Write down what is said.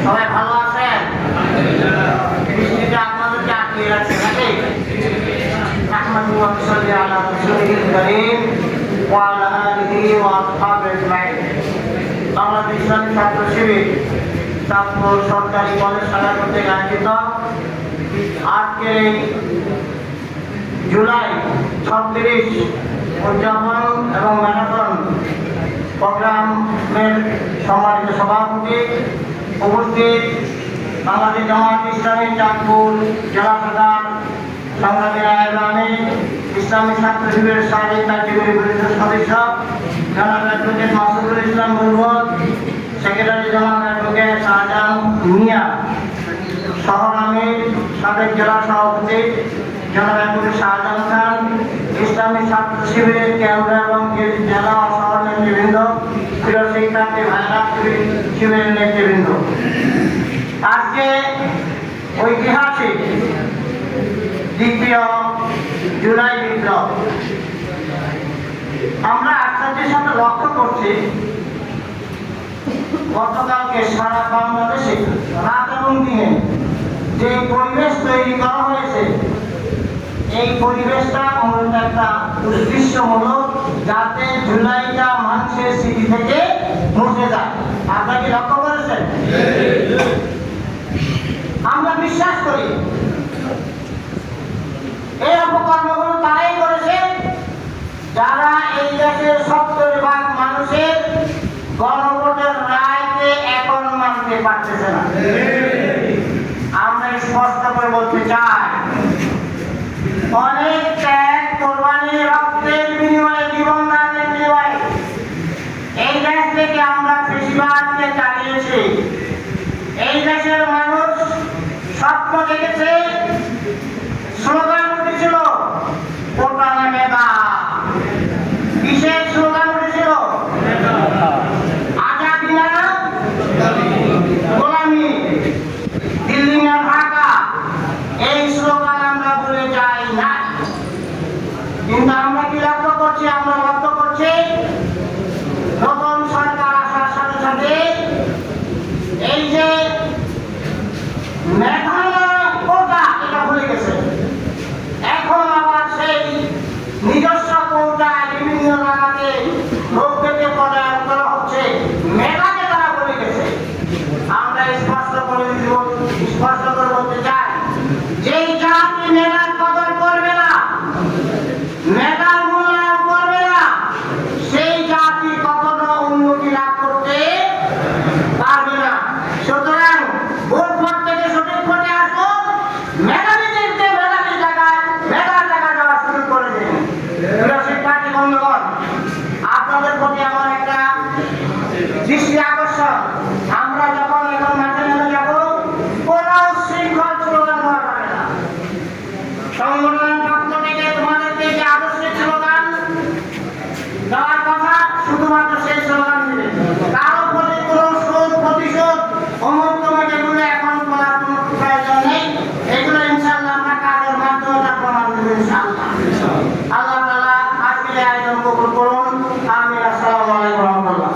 সবাই ভালো আছেন? বৃষ্টিতে আপনাদেরকে আটকে রাখছে নাকি? বাংলাদেশ ইসলামী ছাত্র শিবির চাঁদপুর সরকারি কলেজ শাখা কর্তৃক আয়োজিত আজকের এই জুলাই 36 উদযাপন এবং ম্যারাথন প্রোগ্রামের সম্মানিত সভাপতি উপস্থিত বাংলাদেশ জামায়াত ইসলামী চাঁদপুর জেলা শাখার সংগ্রামী আয়োজনে ইসলামী ছাত্র শিবিরের সাবেক কার্যকরী পরিষদ সদস্য জনাব অ্যাডভোকেট মাসুদুল ইসলাম বুলবুল, সেক্রেটারি জনাব অ্যাডভোকেট শাহজাহান মিয়া, শহর আমির সাবেক জেলা সভাপতি জনাব অ্যাডভোকেট শাহজাহান খান, ইসলামী ছাত্র শিবিরের কেন্দ্র এবং জেলা ও শহর নেতৃবৃন্দ, প্রিয় শিক্ষার্থী ভাইরা, শিবিরের নেতৃবৃন্দ, আজকে ঐতিহাসিক দ্বিতীয় জুলাই বিপ্লব। আমরা আশ্চর্যের সাথে লক্ষ্য করছি গতকালকে সারা বাংলাদেশে রাত এবং দিনে যে পরিবেশ তৈরি করা হয়েছে, এই পরিবেশটা মূলত একটা উদ্দেশ্যমূলক, যাতে জুলাইটা মানুষের স্মৃতি থেকে মুছে যায়। আপনারা কি লক্ষ্য করেছেন? আমরা বিশ্বাস করি এই অপকর্মগুলো তারাই করেছে যারা এই দেশের 70% মানুষের গণভোটের রায়কে এখন মানতে পারতেছে না। আমরা স্পষ্ট করে বলতে চাই, অনেক ত্যাগ, কোরবানি, রক্তের বিনিময়ে, জীবন দানের বিনিময়ে এই দেশ থেকে আমরা ফ্যাসিবাদকে চালিয়েছি। এই দেশের মানুষ স্বপ্ন দেখেছে, স্লোগান